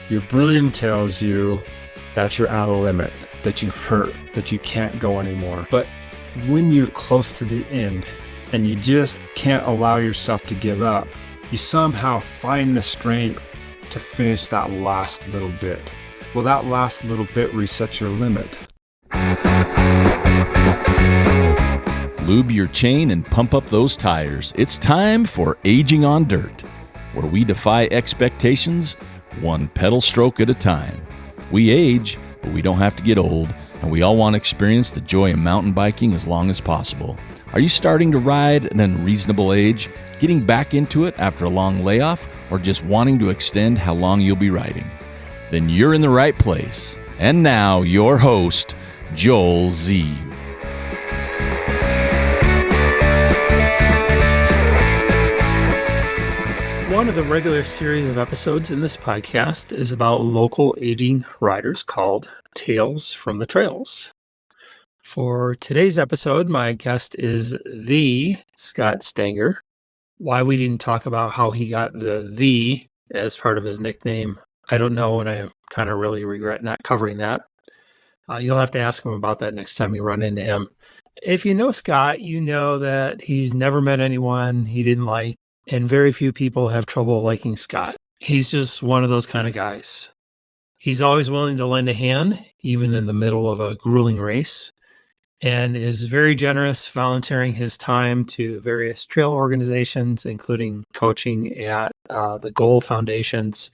Your brain tells you that you're out of limit, that you hurt, that you can't go anymore. But when you're close to the end and you just can't allow yourself to give up, you somehow find the strength to finish that last little bit. Well, that last little bit resets your limit. Lube your chain and pump up those tires. It's time for Aging on Dirt, where we defy expectations one pedal stroke at a time. We age, but we don't have to get old, and we all want to experience the joy of mountain biking as long as possible. Are you starting to ride at an unreasonable age, getting back into it after a long layoff, or just wanting to extend how long you'll be riding? Then you're in the right place. And now, your host, Joel Zeeve. One of the regular series of episodes in this podcast is about local aging riders called Tales from the Trails. For today's episode, my guest is the Scott Stanger. Why we didn't talk about how he got the as part of his nickname, I don't know, and I kind of really regret not covering that. You'll have to ask him about that next time you run into him. If you know Scott, you know that he's never met anyone he didn't like, and very few people have trouble liking Scott. He's just one of those kind of guys. He's always willing to lend a hand, even in the middle of a grueling race, and is very generous, volunteering his time to various trail organizations, including coaching at the Goal Foundation's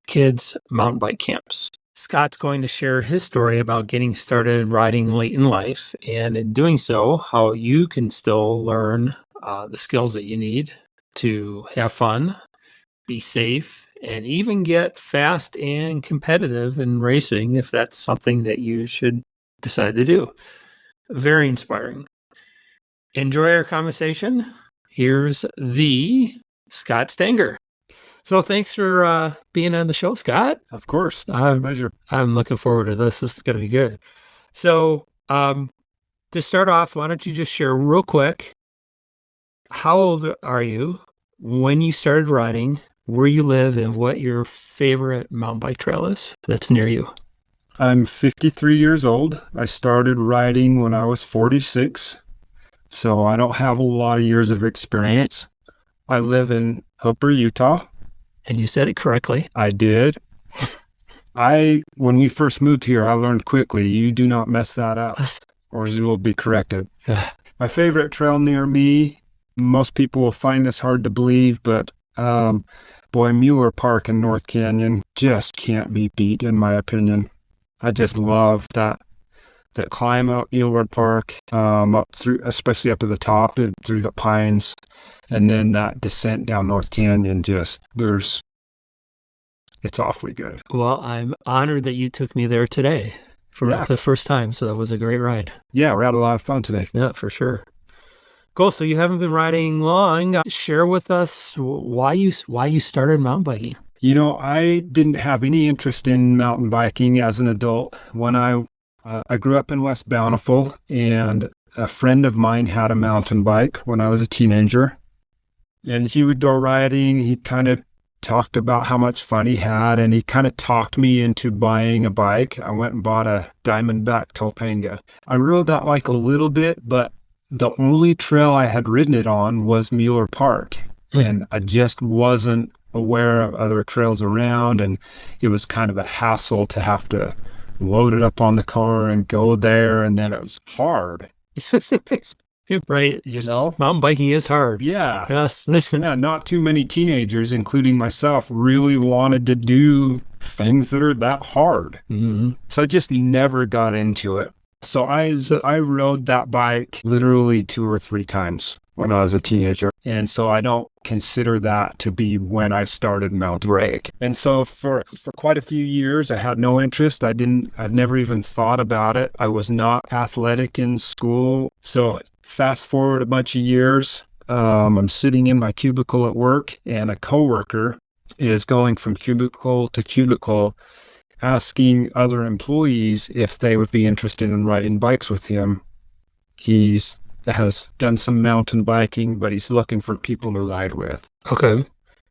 kids' mountain bike camps. Scott's going to share his story about getting started riding late in life, and in doing so, how you can still learn the skills that you need to have fun, be safe, and even get fast and competitive in racing if that's something that you should decide to do. Very inspiring. Enjoy our conversation. Here's the Scott Stanger. So thanks for being on the show, Scott. Of course. It's a pleasure. I'm looking forward to this. This is going to be good. So to start off, why don't you just share real quick, how old are you, when you started riding, where you live, and what your favorite mountain bike trail is that's near you? I'm 53 years old. I started riding when I was 46, so I don't have a lot of years of experience. I live in Hooper, Utah. And you said it correctly. I did. When we first moved here, I learned quickly, you do not mess that up, or you will be corrected. My favorite trail near me, most people will find this hard to believe, but Mueller Park in North Canyon just can't be beat, in my opinion. I just love that climb up Mueller Park, up through, especially up to the top and through the pines, and then that descent down North Canyon. It's awfully good. Well, I'm honored that you took me there today for the first time, so that was a great ride. Yeah, we had a lot of fun today. Yeah, for sure. Cool. So you haven't been riding long. Share with us why you started mountain biking. You know, I didn't have any interest in mountain biking as an adult. When I grew up in West Bountiful, and a friend of mine had a mountain bike when I was a teenager, and he would go riding. He kind of talked about how much fun he had, and he kind of talked me into buying a bike. I went and bought a Diamondback Topanga. I rode that bike a little bit, but the only trail I had ridden it on was Mueller Park, and I just wasn't aware of other trails around, and it was kind of a hassle to have to load it up on the car and go there, and then it was hard. Right, mountain biking is hard. Yeah. Yes. Yeah, not too many teenagers, including myself, really wanted to do things that are that hard. Mm-hmm. So I just never got into it. So I rode that bike literally 2 or 3 times when I was a teenager. And so I don't consider that to be when I started mountain bike. And so for quite a few years, I had no interest. I'd never even thought about it. I was not athletic in school. So fast forward a bunch of years, I'm sitting in my cubicle at work, and a coworker is going from cubicle to cubicle asking other employees if they would be interested in riding bikes with him. He has done some mountain biking, but he's looking for people to ride with. Okay.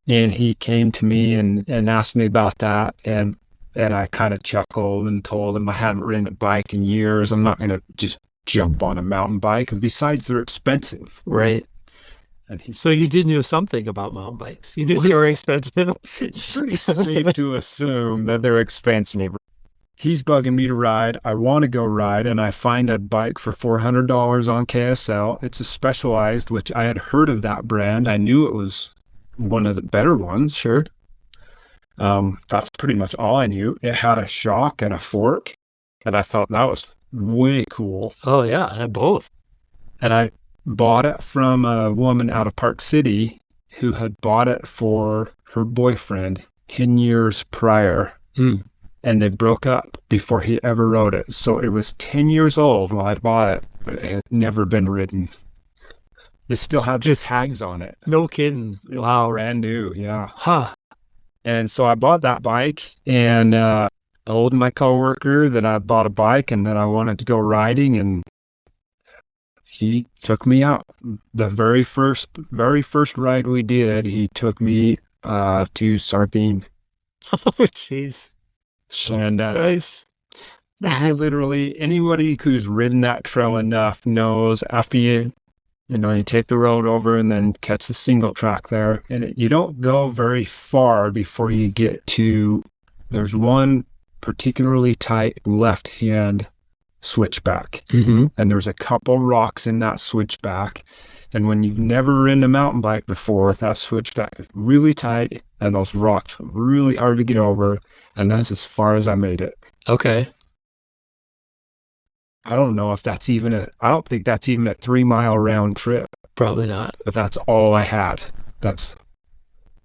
And he came to me and asked me about that. And And I kind of chuckled and told him I hadn't ridden a bike in years. I'm not going to just jump on a mountain bike. And besides, they're expensive. Right. And he So you did know something about mountain bikes. You knew they were expensive. It's pretty safe to assume that they're expensive. He's bugging me to ride. I want to go ride, and I find a bike for $400 on KSL. It's a Specialized, which I had heard of that brand. I knew it was one of the better ones. Sure. That's pretty much all I knew. It had a shock and a fork, and I thought that was way cool. Oh, yeah, both. And I bought it from a woman out of Park City who had bought it for her boyfriend 10 years prior. And they broke up before he ever rode it. So it was 10 years old when I bought it, but it had never been ridden. It still had just tags on it. No kidding. Wow. Brand new, yeah. Huh. And so I bought that bike, and I told my coworker that I bought a bike and that I wanted to go riding, and he took me out. The very first ride we did, he took me to Sardine. Oh, jeez. And Nice. literally anybody who's ridden that trail enough knows after you take the road over and then catch the single track there, and you don't go very far before you get to, there's one particularly tight left-hand switchback. And there's a couple rocks in that switchback. And when you've never ridden a mountain bike before, that switchback is really tight and those rocks are really hard to get over. And that's as far as I made it. Okay. I don't know if that's even I don't think that's even a 3-mile round trip, Probably not. but that's all I had.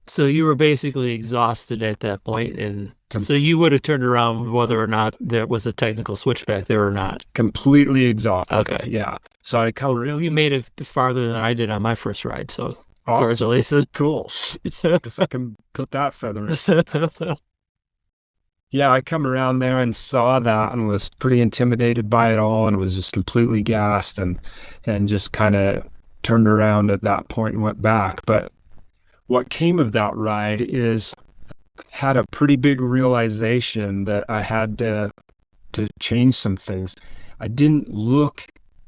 So you were basically exhausted at that point, and so you would have turned around whether or not there was a technical switchback there or not. Completely exhausted. Okay. Yeah. So I You made it farther than I did on my first ride, so Awesome. congratulations. Cool. Guess I can put that feather in. Yeah, I come around there and saw that and was pretty intimidated by it all and was just completely gassed and just kind of turned around at that point and went back. But what came of that ride is had a pretty big realization that I had to change some things. I didn't look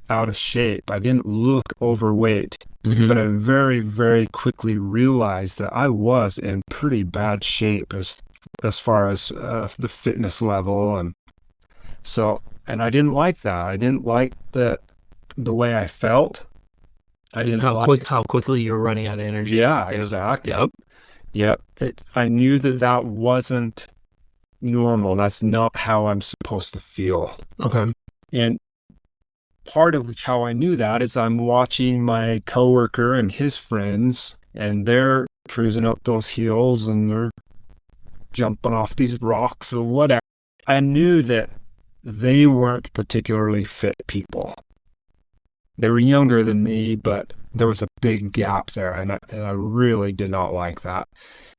out of shape. I didn't look overweight. But I very, very quickly realized that I was in pretty bad shape as far as the fitness level, and I didn't like that. I didn't like the way I felt. I didn't how quickly you were running out of energy. Yeah, exactly. Yep. I knew that wasn't normal. That's not how I'm supposed to feel. Okay. And part of how I knew that is I'm watching my coworker and his friends, and they're cruising up those hills and they're jumping off these rocks or whatever. I knew that they weren't particularly fit people. They were younger than me, but there was a big gap there, and I really did not like that.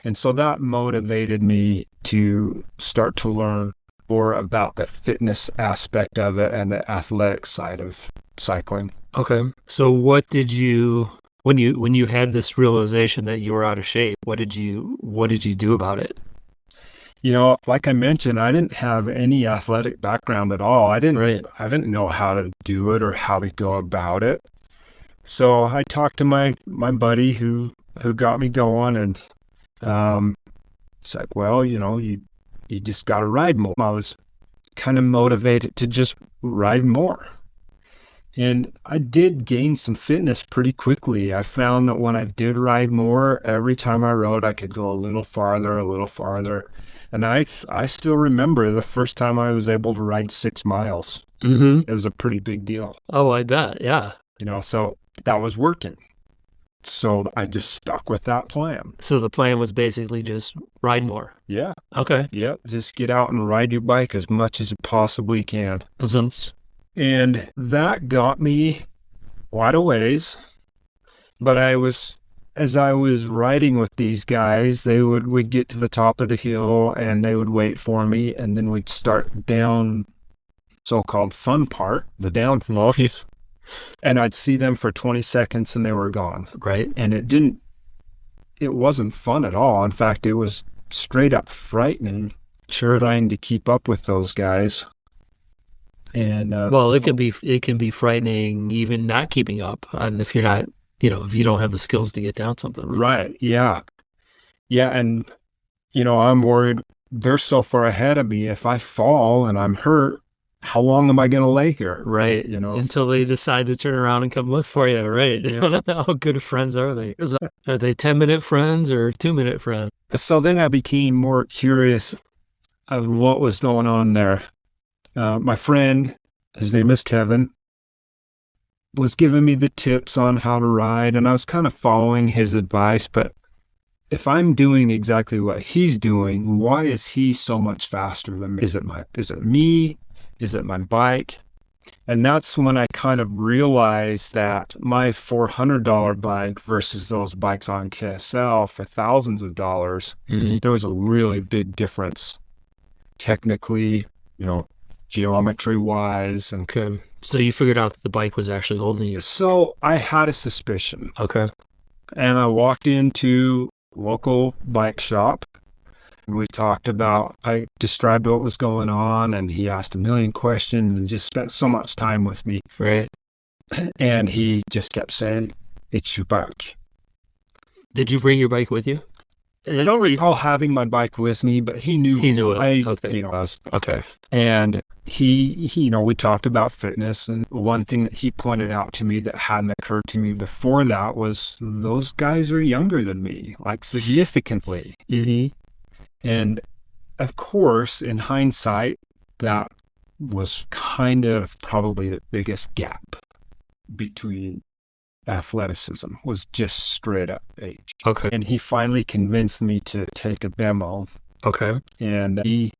And so that motivated me to start to learn more about the fitness aspect of it and the athletic side of cycling. Okay. So what did you, when you had this realization that you were out of shape, what did you do about it? Like I mentioned, I didn't have any athletic background at all. I didn't know how to do it or how to go about it. So I talked to my buddy who got me going, and it's like, well, you just got to ride more. I was kind of motivated to just ride more. And I did gain some fitness pretty quickly. I found that when I did ride more, every time I rode, I could go a little farther. And I still remember the first time I was able to ride 6 miles. It was a pretty big deal. Oh, I bet. Yeah. So that was working. So I just stuck with that plan. So the plan was basically just ride more. Yeah. Okay. Yeah. Just get out and ride your bike as much as you possibly can. And that got me quite a ways. But as I was riding with these guys, we'd get to the top of the hill and they would wait for me, and then we'd start down so-called fun part, the downfall. And I'd see them for 20 seconds and they were gone. Right. And it wasn't fun at all. In fact, it was straight up frightening trying to keep up with those guys. And well, it can be frightening even not keeping up, and if you're not, if you don't have the skills to get down something. Right. Yeah. Yeah. And, I'm worried they're so far ahead of me. If I fall and I'm hurt, how long am I going to lay here? Right. Until they decide to turn around and come look for you. Right. Yeah. How good friends are they? Are they 10-minute friends or 2-minute friends? So then I became more curious of what was going on there. My friend, his name is Kevin, was giving me the tips on how to ride, and I was kind of following his advice. But if I'm doing exactly what he's doing, why is he so much faster than me? Is it me? Is it my bike? And that's when I kind of realized that my $400 bike versus those bikes on KSL for thousands of dollars, there was a really big difference technically, geometry-wise. And okay. So you figured out that the bike was actually holding you. So I had a suspicion. Okay. And I walked into a local bike shop. We talked about, I described what was going on, and he asked a million questions and just spent so much time with me. Right. And he just kept saying, it's your bike. Did you bring your bike with you? I don't recall having my bike with me, but he knew. He knew it. Okay. Okay. And he, we talked about fitness, and one thing that he pointed out to me that hadn't occurred to me before that was those guys are younger than me, like significantly. Mm-hmm. And of course, in hindsight, that was kind of probably the biggest gap between athleticism, was just straight up age. Okay. And he finally convinced me to take a demo. Okay. And he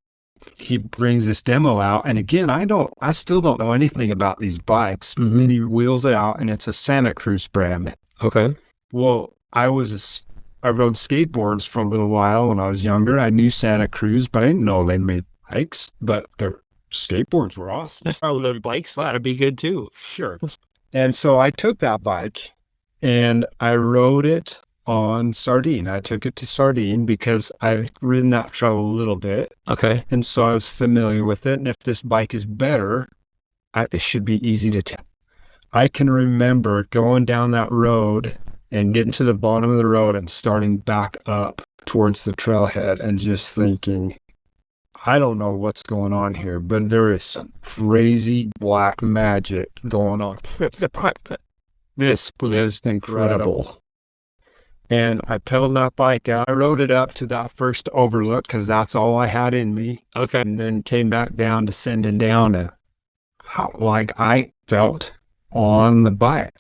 brings this demo out. And again, I still don't know anything about these bikes. Mm-hmm. And he wheels it out, and it's a Santa Cruz brand. Okay. Well, I rode skateboards for a little while when I was younger. I knew Santa Cruz, but I didn't know they made bikes, but their skateboards were awesome. Oh, the bikes gotta be good too. Sure. And so I took that bike and I rode it on Sardine. I took it to Sardine because I'd ridden that trail a little bit. Okay. And so I was familiar with it. And if this bike is better, it should be easy to tell. I can remember going down that road and getting to the bottom of the road and starting back up towards the trailhead and just thinking, I don't know what's going on here, but there is some crazy black magic going on. This is incredible. And I pedaled that bike out. I rode it up to that first overlook because that's all I had in me. Okay. And then came back down, descending down, and like I felt on the bike.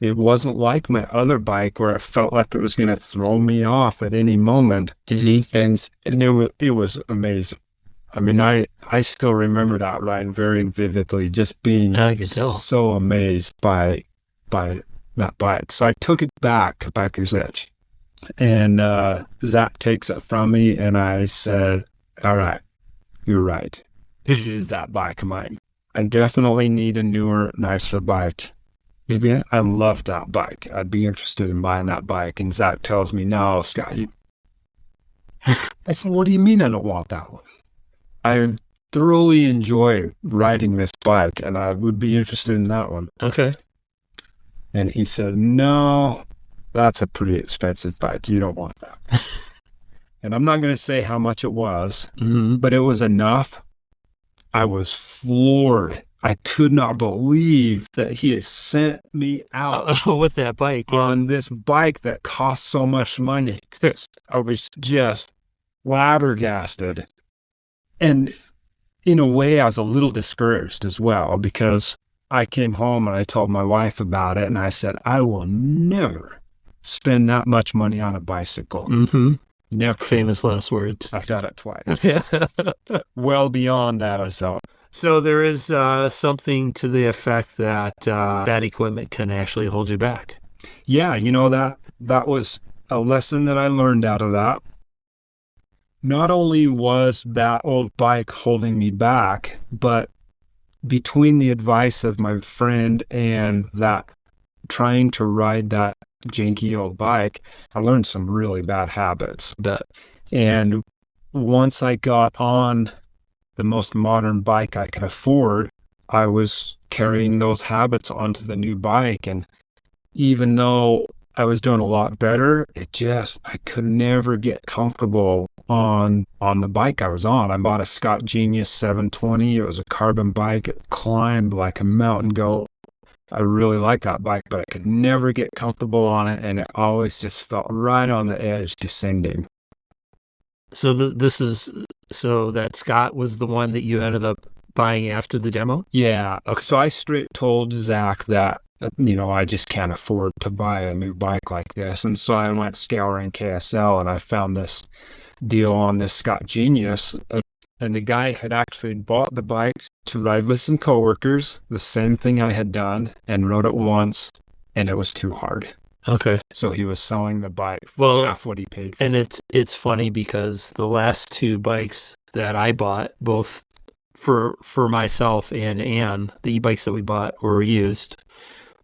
It wasn't like my other bike where it felt like it was going to throw me off at any moment. And it was amazing. I mean, I still remember that ride very vividly, just being so amazed by that bike. So I took it back to Biker's Edge. And Zach takes it from me, and I said, all right, you're right. It is that bike of mine. I definitely need a newer, nicer bike. Maybe I love that bike. I'd be interested in buying that bike. And Zach tells me, no, Scott. I said, what do you mean I don't want that one? I thoroughly enjoy riding this bike, and I would be interested in that one. Okay. And he said, no, that's a pretty expensive bike. You don't want that. And I'm not going to say how much it was, but it was enough. I was floored. I could not believe that he had sent me out with that bike on this bike that cost so much money. I was just flabbergasted. And in a way, I was a little discouraged as well, because I came home and I told my wife about it, and I said, I will never spend that much money on a bicycle. Mm-hmm. Never. Famous last words. I got it twice. Well beyond that, I thought. So there is something to the effect that bad equipment can actually hold you back. Yeah, that was a lesson that I learned out of that. Not only was that old bike holding me back, but between the advice of my friend and that trying to ride that janky old bike, I learned some really bad habits. And once I got on the most modern bike I could afford, I was carrying those habits onto the new bike. And even though I was doing a lot better, I could never get comfortable on the bike I was on. I bought a Scott Genius 720. It was a carbon bike. It climbed like a mountain goat. I really liked that bike, but I could never get comfortable on it, and it always just felt right on the edge descending. So so that Scott was the one that you ended up buying after the demo? Yeah. So I straight told Zach that, I just can't afford to buy a new bike like this. And so I went scouring KSL and I found this deal on this Scott Genius. And the guy had actually bought the bike to ride with some coworkers, the same thing I had done, and rode it once, and it was too hard. Okay. So he was selling the bike for half what he paid for. And it's funny because the last two bikes that I bought, both for myself and Ann, the e-bikes that we bought were used,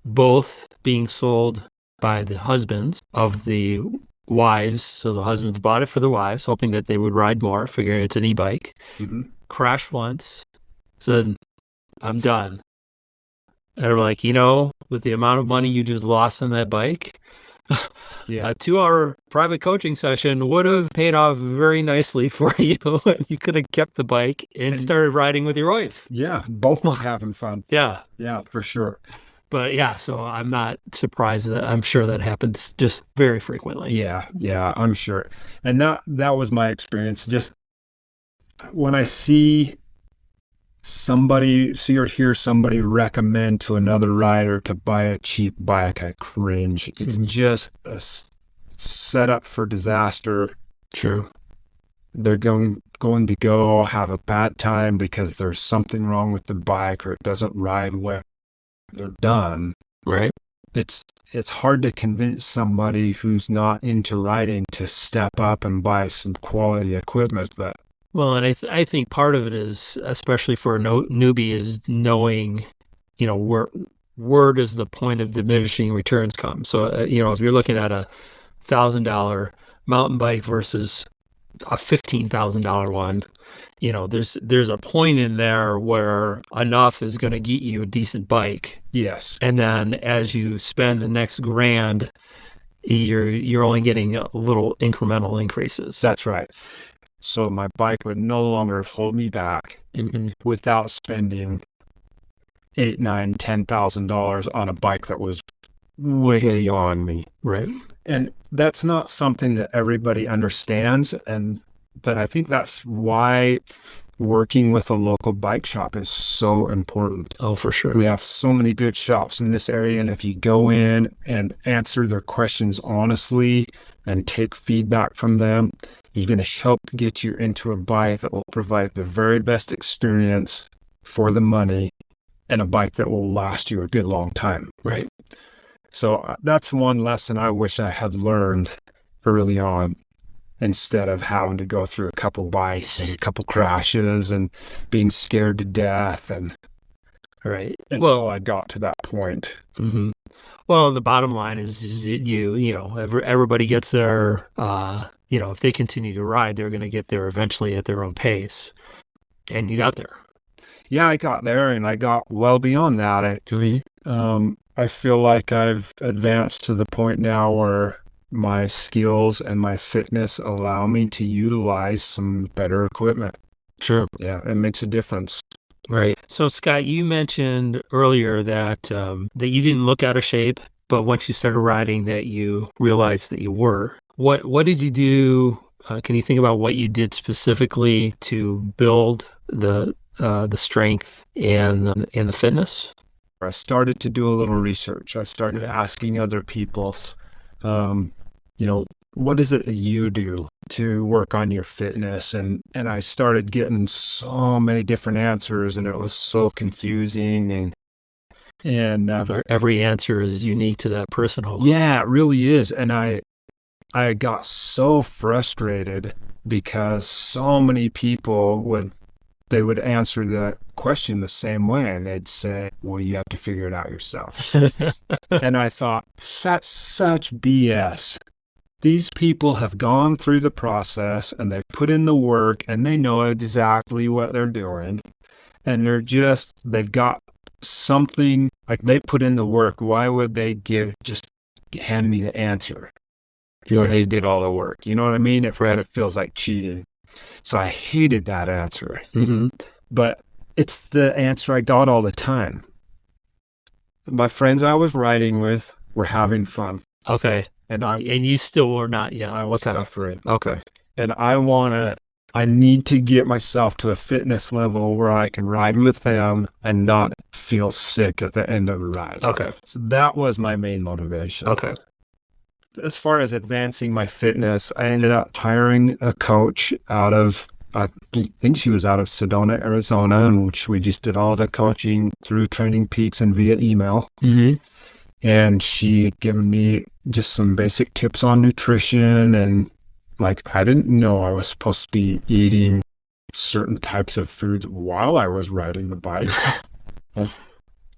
both being sold by the husbands of the wives. So the husbands bought it for the wives, hoping that they would ride more, figuring it's an e-bike. Mm-hmm. Crashed once, said, I'm done. And I'm like, with the amount of money you just lost on that bike, Yeah. a 2-hour private coaching session would have paid off very nicely for you. You could have kept the bike and started riding with your wife. Yeah, both having fun. Yeah. Yeah, for sure. But yeah, so I'm not surprised that I'm sure that happens just very frequently. Yeah, I'm sure. And that was my experience. Just when I see or hear somebody recommend to another rider to buy a cheap bike, I cringe. It's just it's set up for disaster. True. They're going to go have a bad time because there's something wrong with the bike or it doesn't ride well. They're done. Right. It's hard to convince somebody who's not into riding to step up and buy some quality equipment. But well, and I think part of it is, especially for a newbie, is knowing, where does the point of diminishing returns come? So, if you're looking at a $1,000 mountain bike versus a $15,000 one, there's a point in there where enough is going to get you a decent bike. yes, And then as you spend the next grand, you're only getting a little incremental increases. that's right. So my bike would no longer hold me back without spending $8,000, $9,000, $10,000 on a bike that was way on me. Right. And that's not something that everybody understands. But I think that's why working with a local bike shop is so important. Oh, for sure. We have so many good shops in this area, and if you go in and answer their questions honestly and take feedback from them, you're going to help get you into a bike that will provide the very best experience for the money and a bike that will last you a good long time. Right. So that's one lesson I wish I had learned early on, instead of having to go through a couple bikes and a couple crashes and being scared to death. And right. Well, I got to that point. Mm-hmm. Well, the bottom line is everybody gets there. If they continue to ride, they're going to get there eventually at their own pace. And you got there. Yeah, I got there, and I got well beyond that. Actually, I feel like I've advanced to the point now where my skills and my fitness allow me to utilize some better equipment. Sure. Yeah, it makes a difference. Right. So, Scott, you mentioned earlier that that you didn't look out of shape, but once you started riding, that you realized that you were. What did you do? Can you think about what you did specifically to build the strength and the fitness? I started to do a little research. I started asking other people, what is it that you do to work on your fitness? And I started getting so many different answers, and it was so confusing. And every answer is unique to that person. Yeah, it really is. And I got so frustrated because so many people would answer the question the same way, and they'd say, well, you have to figure it out yourself. And I thought, that's such BS. these people have gone through the process and they've put in the work and they know exactly what they're doing. And they've got something, like they put in the work. Why would they just hand me the answer? They did all the work. You know what I mean? It feels like cheating. So I hated that answer. Mm-hmm. But it's the answer I got all the time. My friends I was riding with were having fun. Okay. And you still were not yet. I was suffering. Okay. And I need to get myself to a fitness level where I can ride with them and not feel sick at the end of the ride. Okay. So that was my main motivation. Okay. As far as advancing my fitness, I ended up hiring a coach I think she was out of Sedona, Arizona, in which we just did all the coaching through Training Peaks and via email. Mm-hmm. And she had given me just some basic tips on nutrition. And I didn't know I was supposed to be eating certain types of foods while I was riding the bike.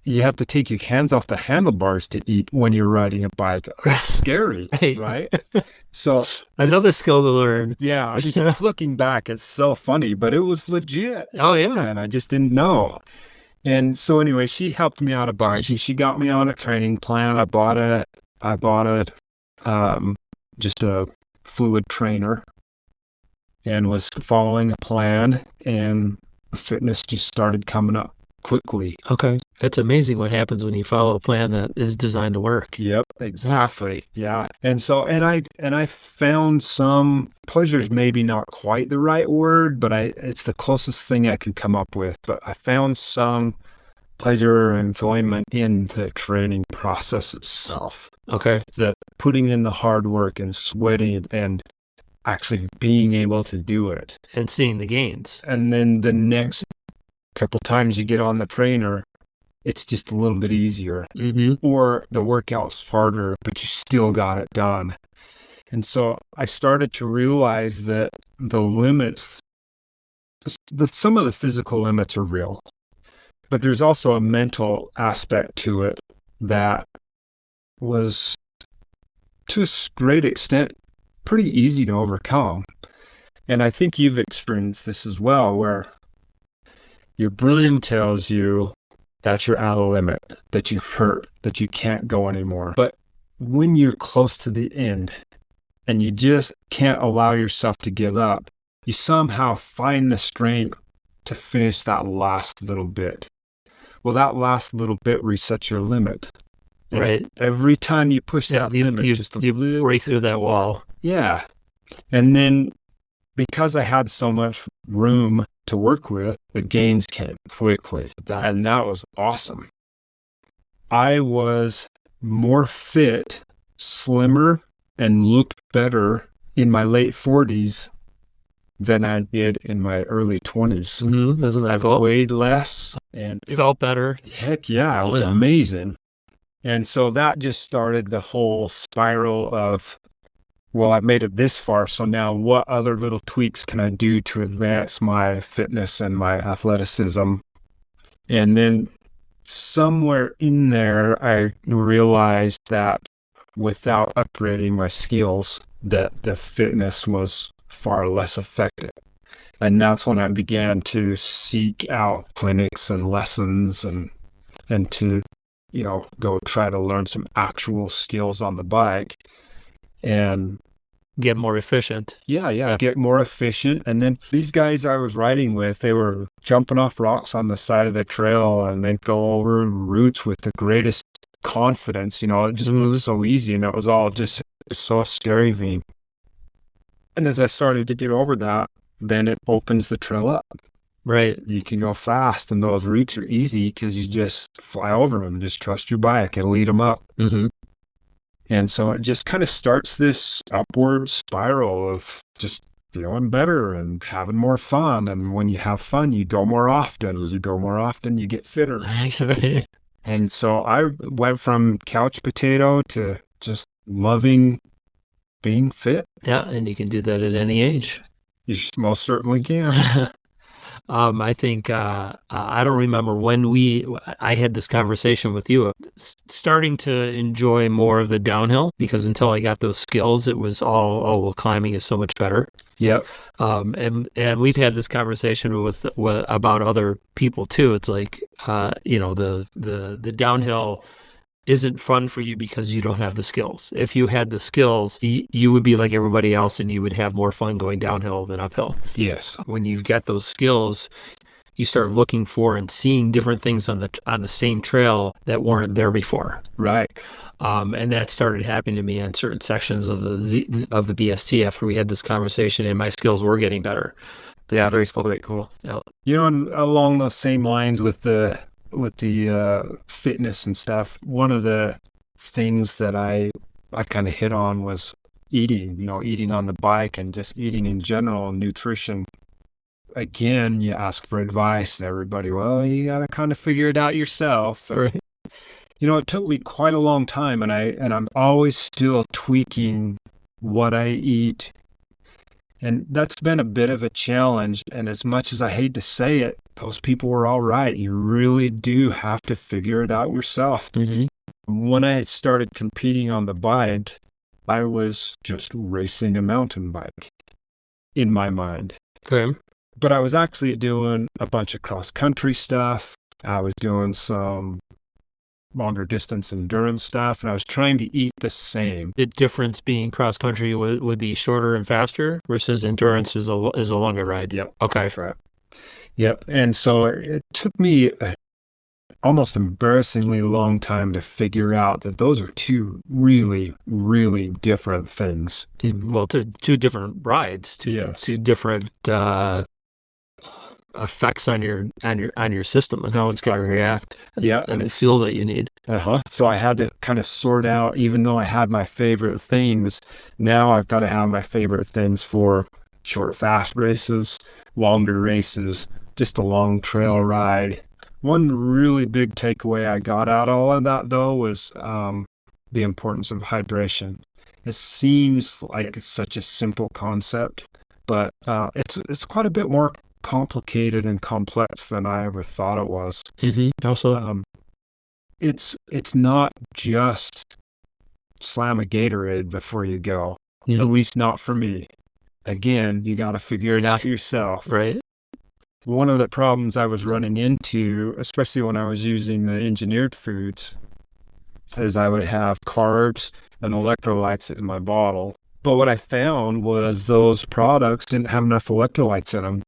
You have to take your hands off the handlebars to eat when you're riding a bike. It's scary, right? So another skill to learn. Yeah, looking back, it's so funny, but it was legit. Oh, yeah. And I just didn't know. And so anyway, she helped me out a bunch. She got me on a training plan. I bought just a fluid trainer and was following a plan, and fitness just started coming up quickly. Okay. It's amazing what happens when you follow a plan that is designed to work. Yep, exactly. Yeah. And so, and I found some pleasure's maybe not quite the right word, but it's the closest thing I could come up with. But I found some pleasure or enjoyment in the training process itself. Okay. That putting in the hard work and sweating and actually being able to do it. And seeing the gains. And then the next couple times you get on the trainer, it's just a little bit easier. Mm-hmm. Or the workout's harder, but you still got it done. And so I started to realize that the limits, some of the physical limits are real, but there's also a mental aspect to it that was, to a great extent, pretty easy to overcome. And I think you've experienced this as well, where your brain tells you that you're out of limit, that you hurt, that you can't go anymore. But when you're close to the end and you just can't allow yourself to give up, you somehow find the strength to finish that last little bit. Well, that last little bit resets your limit. Right. Every time you push that limit, you break through that wall. Yeah. And then because I had so much room to work with, the gains came quickly. And that was awesome. I was more fit, slimmer, and looked better in my late 40s than I did in my early 20s. Mm-hmm. Isn't that cool? I weighed less and felt better. Heck yeah, it was amazing. And so that just started the whole spiral of, well, I've made it this far, so now what other little tweaks can I do to advance my fitness and my athleticism? And then somewhere in there, I realized that without upgrading my skills, that the fitness was far less effective. And that's when I began to seek out clinics and lessons and to, go try to learn some actual skills on the bike. And get more efficient. Yeah, get more efficient. And then these guys I was riding with, they were jumping off rocks on the side of the trail and they'd go over routes with the greatest confidence. It just was so easy, and it was all just so scary to me. And as I started to get over that, then it opens the trail up. Right. You can go fast, and those routes are easy because you just fly over them, just trust your bike and lead them up. Mm-hmm. And so it just kind of starts this upward spiral of just feeling better and having more fun. And when you have fun, you go more often. As you go more often, you get fitter. And so I went from couch potato to just loving being fit. Yeah, and you can do that at any age. You most certainly can. I think I don't remember when I had this conversation with you, starting to enjoy more of the downhill, because until I got those skills, it was all, oh, well, climbing is so much better. Yep. And we've had this conversation with about other people too. It's like, the downhill isn't fun for you because you don't have the skills. If you had the skills, you would be like everybody else, and you would have more fun going downhill than uphill. Yes. When you've got those skills, you start looking for and seeing different things on the same trail that weren't there before. Right. And that started happening to me on certain sections of the BST after we had this conversation, and my skills were getting better. Yeah, very cool. Yeah. And along those same lines with the fitness and stuff, one of the things that I kind of hit on was eating, eating on the bike and just eating in general, nutrition. Again, you ask for advice and everybody, well, you got to kind of figure it out yourself. Right. It took me quite a long time, and I'm always still tweaking what I eat. And that's been a bit of a challenge. And as much as I hate to say it, those people were all right. You really do have to figure it out yourself. Mm-hmm. When I started competing on the bike, I was just racing a mountain bike in my mind. Okay. But I was actually doing a bunch of cross-country stuff. I was doing some longer distance endurance stuff, and I was trying to eat the same. The difference being cross country would be shorter and faster versus endurance is a longer ride. Yep. Okay. That's right. Yep. And so it took me almost embarrassingly long time to figure out that those are two really, really different things. Well, two different rides, two different effects on your system and how it's going to react. Yeah. And the fuel that you need. So I had to kind of sort out, even though I had my favorite things, now I've got to have my favorite things for short, fast races, longer races, just a long trail ride. One really big takeaway I got out of all of that, though, was the importance of hydration. It seems like it's such a simple concept, but it's quite a bit more complicated and complex than I ever thought it was. Mm-hmm. Also, it's not just slam a Gatorade before you go. Yeah. At least not for me. Again, you got to figure it out yourself. Right. One of the problems I was running into, especially when I was using the engineered foods, is I would have carbs and electrolytes in my bottle. But what I found was those products didn't have enough electrolytes in them.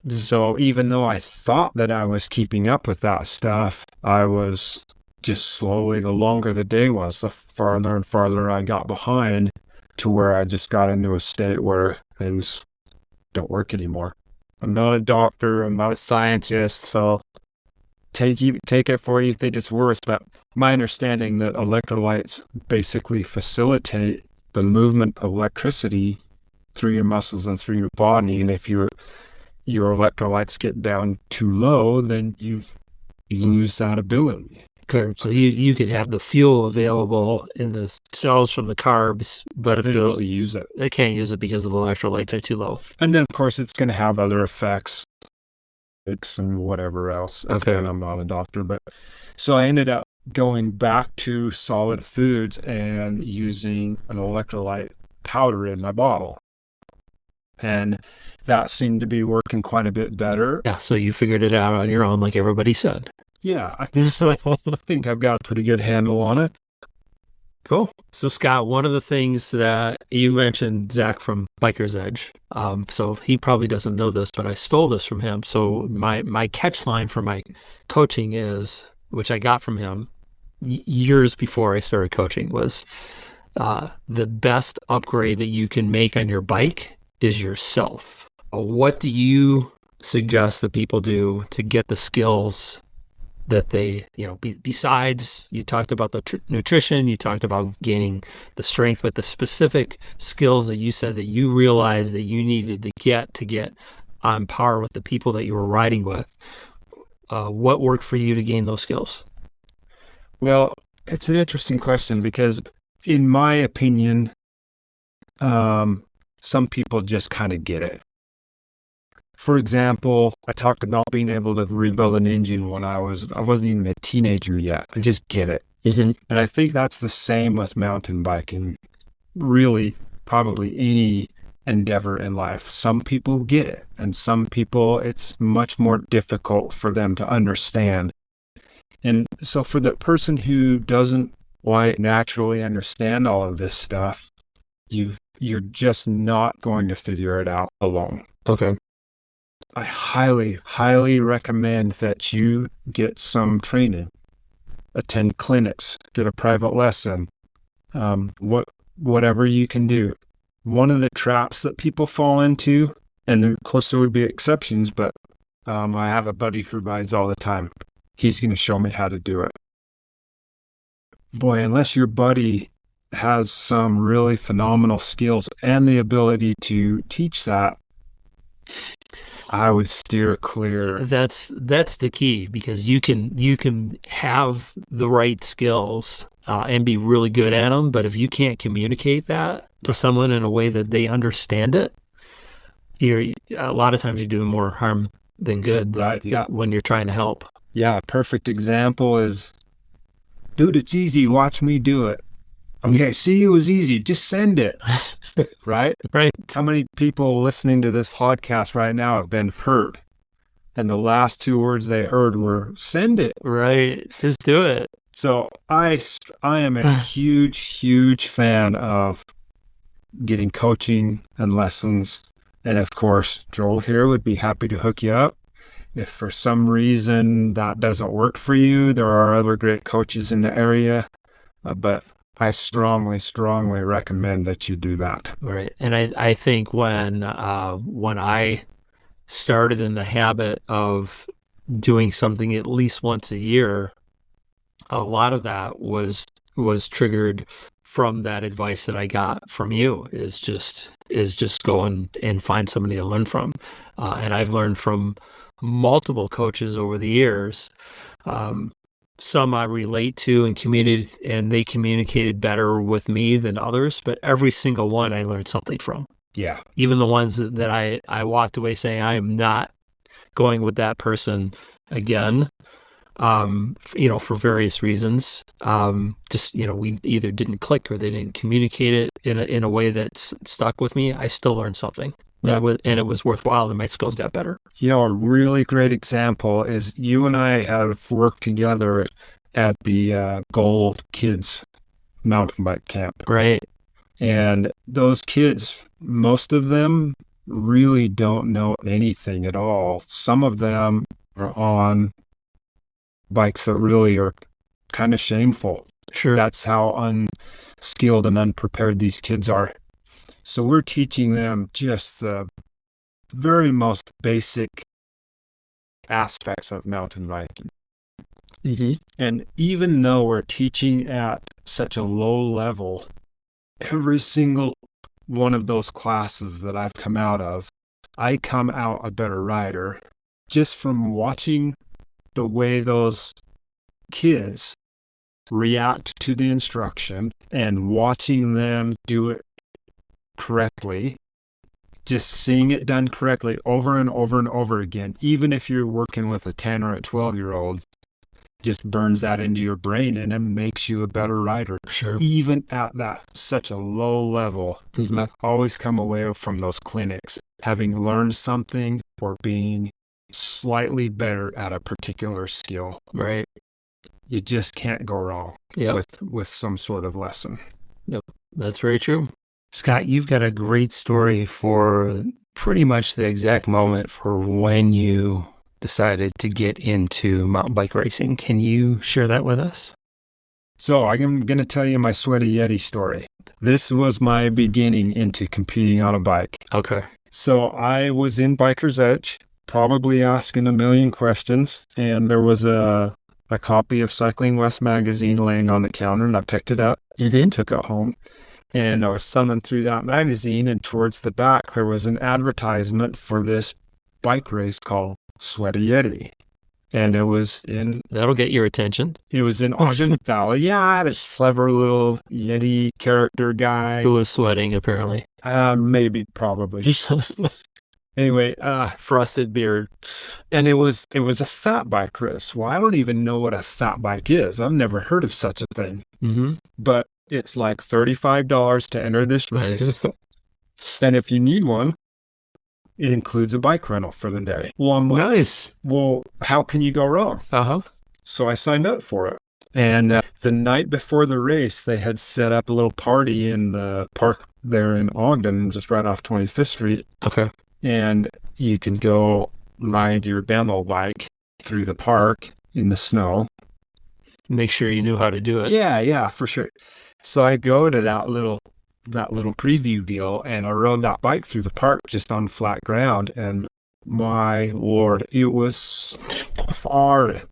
So even though I thought that I was keeping up with that stuff, I was just slowly, the longer the day was, the farther and farther I got behind, to where I just got into a state where things don't work anymore. I'm not a doctor, I'm not a scientist, so take it for you think it's worth. But my understanding that electrolytes basically facilitate the movement of electricity through your muscles and through your body, and if your electrolytes get down too low, then you lose that ability. Okay, so you could have the fuel available in the cells from the carbs, but if They don't use it. they can't use it because the electrolytes are too low. And then, of course, it's going to have other effects, and whatever else. Okay. And I'm not a doctor, but so I ended up going back to solid foods and using an electrolyte powder in my bottle. And that seemed to be working quite a bit better. Yeah, so you figured it out on your own, like everybody said. Yeah, I think I've got a pretty good handle on it. Cool. So, Scott, one of the things that you mentioned, Zach from Biker's Edge. So he probably doesn't know this, but I stole this from him. So my catch line for my coaching is, which I got from him years before I started coaching, was the best upgrade that you can make on your bike is yourself. What do you suggest that people do to get the skills that they, besides, you talked about the nutrition, you talked about gaining the strength, but the specific skills that you said that you realized that you needed to get on par with the people that you were riding with, what worked for you to gain those skills? Well, it's an interesting question because, in my opinion, some people just kind of get it. For example, I talked about being able to rebuild an engine when I wasn't even a teenager yet. I just get it. And I think that's the same with mountain biking. Really, probably any endeavor in life. Some people get it, and some people it's much more difficult for them to understand. And so for the person who doesn't quite naturally understand all of this stuff, you're just not going to figure it out alone. Okay. I highly, highly recommend that you get some training, attend clinics, get a private lesson, whatever you can do. One of the traps that people fall into, and of course there would be exceptions, but I have a buddy who rides all the time. He's going to show me how to do it. Boy, unless your buddy has some really phenomenal skills and the ability to teach that, I would steer clear. That's the key, because you can have the right skills and be really good at them, but if you can't communicate that to someone in a way that they understand it, a lot of times you're doing more harm than good. Right, yeah. When you're trying to help. Yeah, a perfect example is, dude, it's easy. Watch me do it. Okay, see, it was easy. Just send it. Right? Right. How many people listening to this podcast right now have been hurt? And the last two words they heard were, send it. Right. Just do it. So I am a huge, huge fan of getting coaching and lessons. And of course, Joel here would be happy to hook you up. If for some reason that doesn't work for you, there are other great coaches in the area. But I strongly, strongly recommend that you do that. Right. And I think when I started in the habit of doing something at least once a year, a lot of that was triggered from that advice that I got from you, is just go and find somebody to learn from. And I've learned from multiple coaches over the years. Some I relate to and they communicated better with me than others, but every single one I learned something from. Yeah. Even the ones that I walked away saying, I am not going with that person again, for various reasons. We either didn't click or they didn't communicate it in a way that stuck with me. I still learned something. Yeah. And it was worthwhile, and my skills got better. A really great example is you and I have worked together at the Gold Kids mountain bike camp. Right. And those kids, most of them really don't know anything at all. Some of them are on bikes that really are kind of shameful. Sure. That's how unskilled and unprepared these kids are. So we're teaching them just the very most basic aspects of mountain biking. Mm-hmm. And even though we're teaching at such a low level, every single one of those classes that I've come out of, I come out a better rider just from watching the way those kids react to the instruction and watching them do it correctly, just seeing it done correctly over and over and over again. Even if you're working with a 10 or a 12-year-old, just burns that into your brain and it makes you a better rider. Sure. Even at that such a low level, Mm-hmm. I always come away from those clinics having learned something or being slightly better at a particular skill. Right. You just can't go wrong with some sort of lesson. Yep. That's very true. Scott, you've got a great story for pretty much the exact moment for when you decided to get into mountain bike racing. Can you share that with us? So I'm going to tell you my Sweaty Yeti story. This was my beginning into competing on a bike. Okay. So I was in Biker's Edge, probably asking a million questions, and there was a copy of Cycling West magazine laying on the counter, and I picked it up and took it home. And I was thumbing through that magazine, and towards the back, there was an advertisement for this bike race called Sweaty Yeti. And it was in... That'll get your attention. It was in Ogden Valley. Yeah, I had a clever little Yeti character guy. Who was sweating, apparently. Maybe, probably. Anyway, Frosted beard. and it was a fat bike, Chris. Well, I don't even know what a fat bike is. I've never heard of such a thing. Mm-hmm. But it's like $35 to enter this race. And if you need one, it includes a bike rental for the day. Well, I'm like, Nice. well, how can you go wrong? Uh-huh. So I signed up for it. And the night before the race, they had set up a little party in the park there in Ogden, just right off 25th Street. Okay. And you can go ride your demo bike through the park in the snow. Make sure you knew how to do it. Yeah, for sure. So I go to that little preview deal, and I rode that bike through the park just on flat ground, and my Lord, it was hard.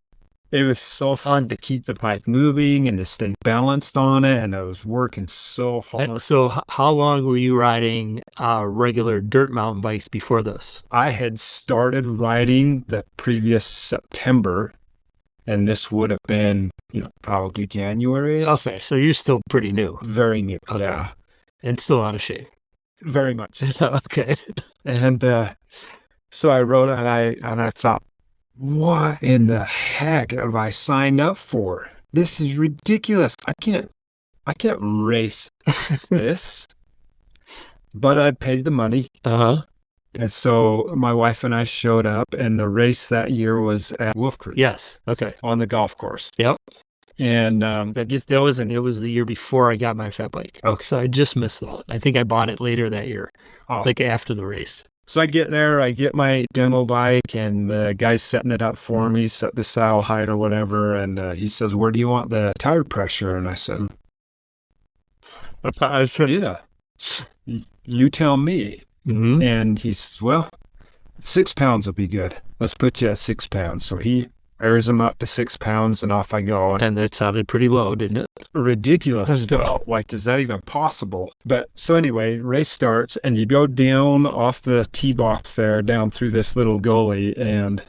It was so fun to keep the bike moving and to stay balanced on it, and I was working so hard. And so how long were you riding regular dirt mountain bikes before this? I had started riding the previous September, and this would have been, probably January. Okay, so you're still pretty new. Very new. Okay. Yeah, And still out of shape. very much. Okay. And so I rode it, and I thought, what in the heck have I signed up for? This is ridiculous. I can't race this. But I paid the money. Uh-huh. And so my wife and I showed up, and the race that year was at Wolf Creek. Yes. Okay. On the golf course. Yep. And That wasn't. It was the year before I got my fat bike. Okay. So I just missed that. I think I bought it later that year, oh. like after the race. So I get there, I get my demo bike, and the guy's setting it up for me, set the saddle height or whatever, and he says, where do you want the tire pressure? And I said, yeah, you tell me. Mm-hmm. And he says, well, 6 pounds will be good. Let's put you at 6 pounds. So he airs them up to 6 pounds, and off I go. And that sounded pretty low, didn't it? Ridiculous. Like, is that even possible? But so anyway, race starts, and you go down off the tee box there, down through this little gully, and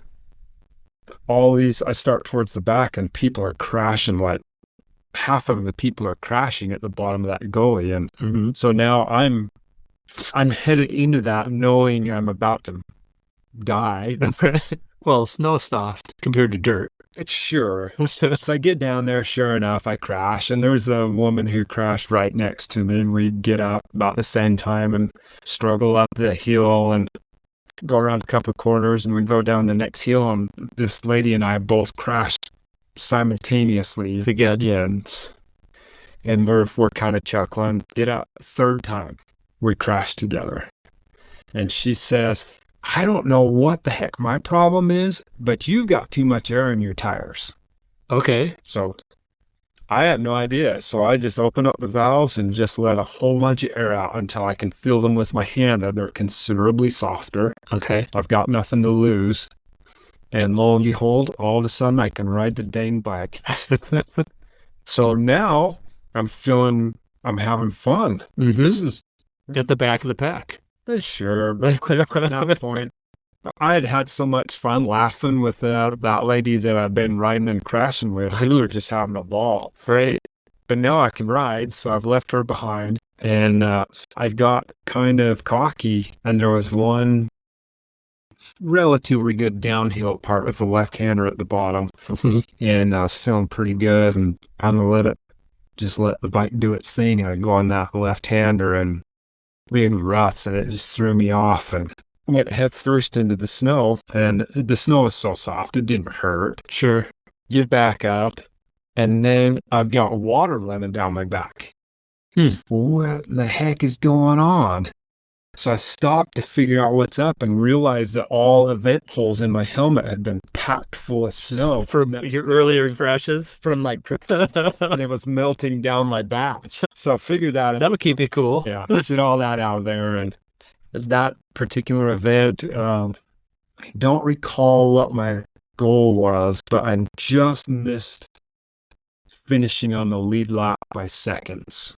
I start towards the back, and people are crashing. Like, half of the people are crashing at the bottom of that gully. And so now I'm headed into that knowing I'm about to die. Well, snow soft compared to dirt. It's sure. So I get down there, sure enough, I crash. And there's a woman who crashed right next to me. And we get up about the same time and struggle up the hill and go around a couple of corners. And we go down the next hill. And this lady and I both crashed simultaneously again. And we're kind of chuckling. Get out, third time we crashed together. And she says, I don't know what the heck my problem is, but you've got too much air in your tires. Okay. So I had no idea. So I just opened up the valves and just let a whole bunch of air out until I can feel them with my hand, and they're considerably softer. Okay. I've got nothing to lose. And lo and behold, all of a sudden I can ride the dang bike. So now I'm having fun. Mm-hmm. This is At the back of the pack. sure. But at that point, I had so much fun laughing with that lady that I've been riding and crashing with. We were just having a ball. Right. But now I can ride, so I've left her behind. And I got kind of cocky, and there was one relatively good downhill part with the left-hander at the bottom. And I was feeling pretty good, and I'm going to let the bike do its thing. I go on that left-hander, and we had ruts, and it just threw me off, and I went head first into the snow, and the snow was so soft, it didn't hurt. Sure. Get back up, and then I've got water running down my back. What the heck is going on? So I stopped to figure out what's up and realized that all the vent holes in my helmet had been packed full of snow. From your earlier crashes? And it was melting down my back. So I figured that out. That'll keep you cool. Yeah, get all that out of there. And that particular event, I don't recall what my goal was, but I just missed finishing on the lead lap by seconds.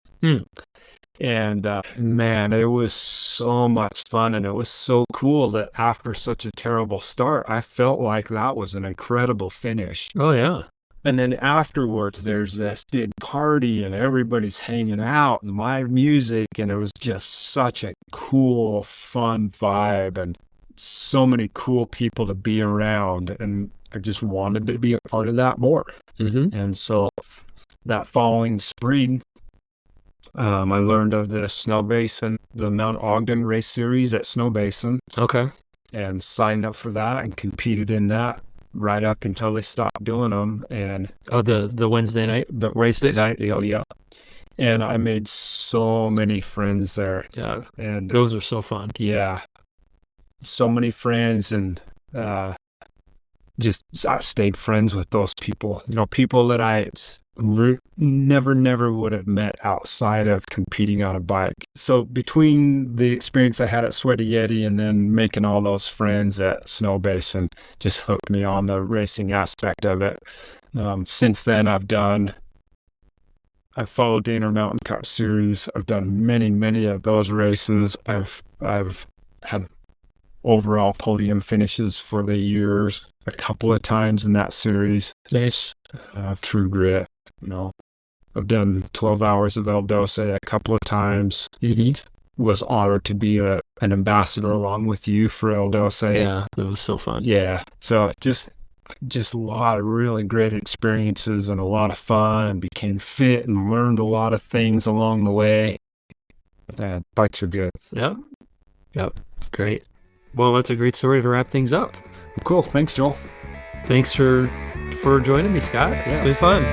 And man, it was so much fun, and it was so cool that after such a terrible start, I felt like that was an incredible finish. Oh, yeah. And then afterwards, there's this big party, and everybody's hanging out, and live music, and it was just such a cool, fun vibe. And so many cool people to be around, and I just wanted to be a part of that more. Mm-hmm. And so that following spring, I learned of the Snow Basin, the Mount Ogden Race Series at Snow Basin, Okay. and signed up for that and competed in that right up until they stopped doing them. And Oh, the Wednesday night the race night, yeah. And I made so many friends there. Yeah, And those are so fun. yeah, so many friends, and I've stayed friends with those people. People that I never would have met outside of competing on a bike. So between the experience I had at Sweaty Yeti and then making all those friends at Snow Basin, just hooked me on the racing aspect of it. Since then, I've followed the Intermountain Cup Series. I've done many of those races. I've had overall podium finishes for the years a couple of times in that series. Nice. Through grit, I've done 12 hours of El Doce a couple of times. Mm-hmm. Was honored to be an ambassador along with you for El Doce. Yeah, it was so fun. Yeah. So just a lot of really great experiences and a lot of fun, and became fit and learned a lot of things along the way. And bikes are good. Yep. Great. Well, that's a great story to wrap things up. Cool. Thanks, Joel. Thanks for joining me, Scott. It's been fun.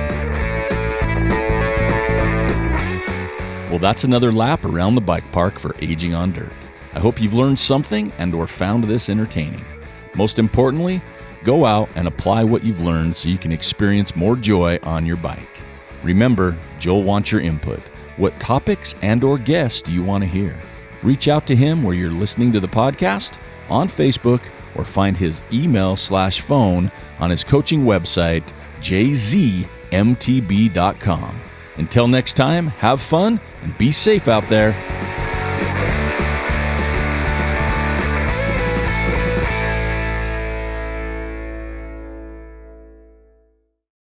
Well, that's another lap around the bike park for Aging on Dirt. I hope you've learned something and/or found this entertaining. Most importantly, go out and apply what you've learned so you can experience more joy on your bike. Remember, Joel wants your input. What topics and/or guests do you want to hear? Reach out to him where you're listening to the podcast, on Facebook, or find his email/phone on his coaching website, jzmtb.com. Until next time, have fun and be safe out there.